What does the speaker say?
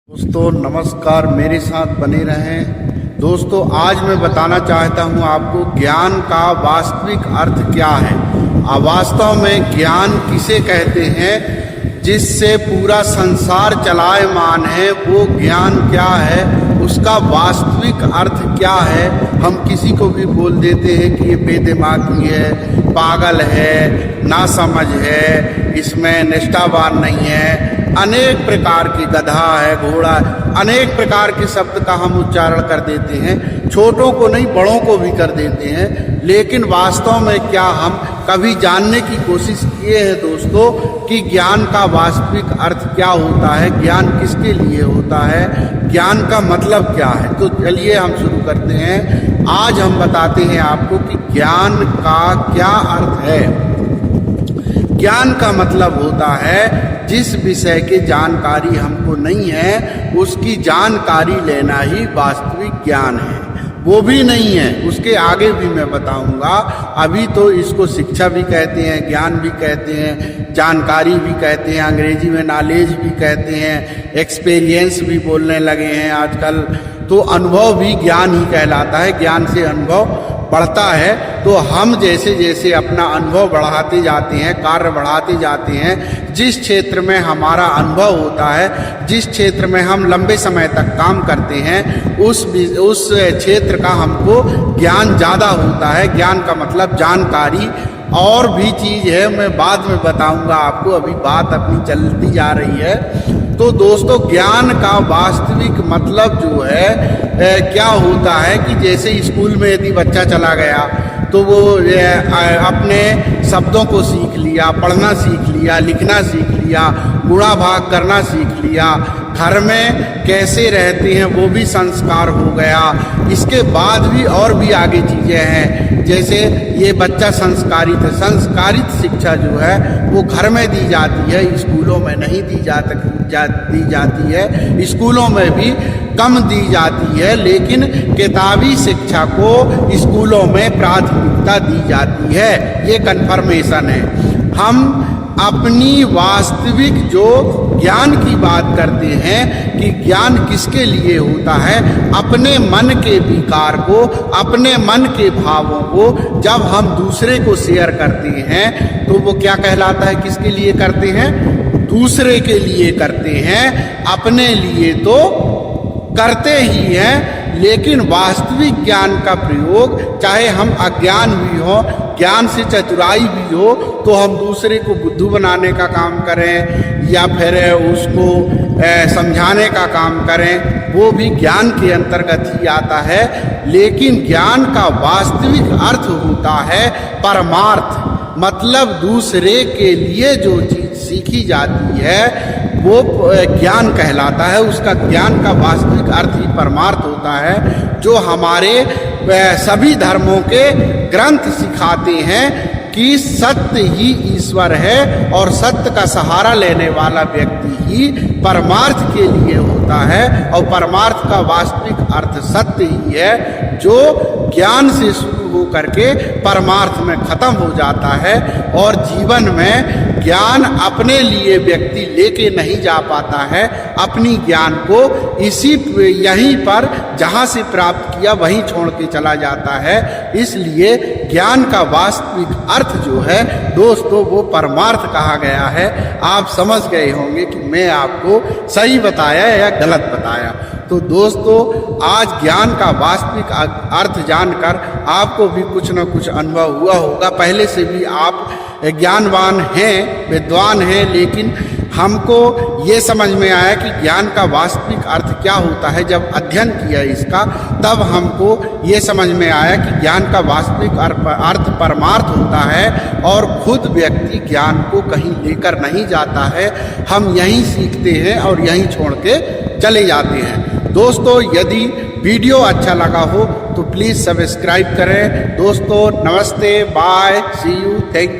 दोस्तों नमस्कार, मेरे साथ बने रहें। दोस्तों आज मैं बताना चाहता हूं आपको ज्ञान का वास्तविक अर्थ क्या है। वास्तव में ज्ञान किसे कहते हैं जिससे पूरा संसार चलायमान है, वो ज्ञान क्या है, उसका वास्तविक अर्थ क्या है। हम किसी को भी बोल देते हैं कि ये बेदिमागी है, पागल है, नासमझ है, इसमें निष्ठावान नहीं है, अनेक प्रकार की गधा है, घोड़ा है, अनेक प्रकार के शब्द का हम उच्चारण कर देते हैं। छोटों को नहीं, बड़ों को भी कर देते हैं। लेकिन वास्तव में क्या हम कभी जानने की कोशिश किए हैं दोस्तों कि ज्ञान का वास्तविक अर्थ क्या होता है, ज्ञान किसके लिए होता है, ज्ञान का मतलब क्या है। तो चलिए हम शुरू करते हैं। आज हम बताते हैं आपको कि ज्ञान का क्या अर्थ है। ज्ञान का मतलब होता है जिस विषय की जानकारी हमको नहीं है, उसकी जानकारी लेना ही वास्तविक ज्ञान है। वो भी नहीं है, उसके आगे भी मैं बताऊंगा। अभी तो इसको शिक्षा भी कहते हैं, ज्ञान भी कहते हैं, जानकारी भी कहते हैं, अंग्रेजी में नॉलेज भी कहते हैं, एक्सपीरियंस भी बोलने लगे हैं आजकल। तो अनुभव भी ज्ञान ही कहलाता है। ज्ञान से अनुभव बढ़ता है। तो हम जैसे जैसे अपना अनुभव बढ़ाते जाते हैं, कार्य बढ़ाते जाते हैं, जिस क्षेत्र में हमारा अनुभव होता है, जिस क्षेत्र में हम लंबे समय तक काम करते हैं, उस क्षेत्र का हमको ज्ञान ज़्यादा होता है। ज्ञान का मतलब जानकारी। और भी चीज़ है, मैं बाद में बताऊंगा आपको, अभी बात अपनी चलती जा रही है। तो दोस्तों ज्ञान का वास्तविक मतलब जो है क्या होता है कि जैसे स्कूल में यदि बच्चा चला गया तो वो अपने शब्दों को सीख लिया, पढ़ना सीख लिया, लिखना सीख लिया, गुणा भाग करना सीख लिया, घर में कैसे रहते हैं वो भी संस्कार हो गया। इसके बाद भी और भी आगे चीज़ें हैं, जैसे ये बच्चा संस्कारित है। संस्कारित शिक्षा जो है वो घर में दी जाती है, स्कूलों में नहीं दी जाती है। स्कूलों में भी कम दी जाती है, लेकिन किताबी शिक्षा को स्कूलों में प्राथमिकता दी जाती है। ये कन्फर्मेशन है। हम अपनी वास्तविक जो ज्ञान की बात करते हैं कि ज्ञान किसके लिए होता है, अपने मन के विकार को, अपने मन के भावों को जब हम दूसरे को शेयर करते हैं तो वो क्या कहलाता है, किसके लिए करते हैं, दूसरे के लिए करते हैं। अपने लिए तो करते ही हैं, लेकिन वास्तविक ज्ञान का प्रयोग चाहे हम अज्ञान भी हो, ज्ञान से चतुराई भी हो, तो हम दूसरे को बुद्धू बनाने का काम करें या फिर उसको समझाने का काम करें, वो भी ज्ञान के अंतर्गत ही आता है। लेकिन ज्ञान का वास्तविक अर्थ होता है परमार्थ, मतलब दूसरे के लिए जो चीज़ सीखी जाती है वो ज्ञान कहलाता है। उसका ज्ञान का वास्तविक अर्थ ही परमार्थ होता है, जो हमारे सभी धर्मों के ग्रंथ सिखाते हैं कि सत्य ही ईश्वर है और सत्य का सहारा लेने वाला व्यक्ति ही परमार्थ के लिए होता है। और परमार्थ का वास्तविक अर्थ सत्य ही है, जो ज्ञान से शुरू हो करके परमार्थ में खत्म हो जाता है। और जीवन में ज्ञान अपने लिए व्यक्ति लेके नहीं जा पाता है, अपनी ज्ञान को यहीं पर जहाँ से प्राप्त किया वहीं छोड़ के चला जाता है। इसलिए ज्ञान का वास्तविक अर्थ जो है दोस्तों वो परमार्थ कहा गया है। आप समझ गए होंगे कि मैं आपको सही बताया या गलत बताया। तो दोस्तों आज ज्ञान का वास्तविक अर्थ जानकर आपको भी कुछ न कुछ अनुभव हुआ होगा। पहले से भी आप ज्ञानवान हैं, विद्वान हैं, लेकिन हमको ये समझ में आया कि ज्ञान का वास्तविक अर्थ क्या होता है। जब अध्ययन किया इसका, तब हमको ये समझ में आया कि ज्ञान का वास्तविक अर्थ परमार्थ होता है और खुद व्यक्ति ज्ञान को कहीं लेकर नहीं जाता है। हम यहीं सीखते हैं और यहीं छोड़ के चले जाते हैं। दोस्तों यदि वीडियो अच्छा लगा हो तो प्लीज़ सब्सक्राइब करें। दोस्तों नमस्ते, bye, see you, thank you.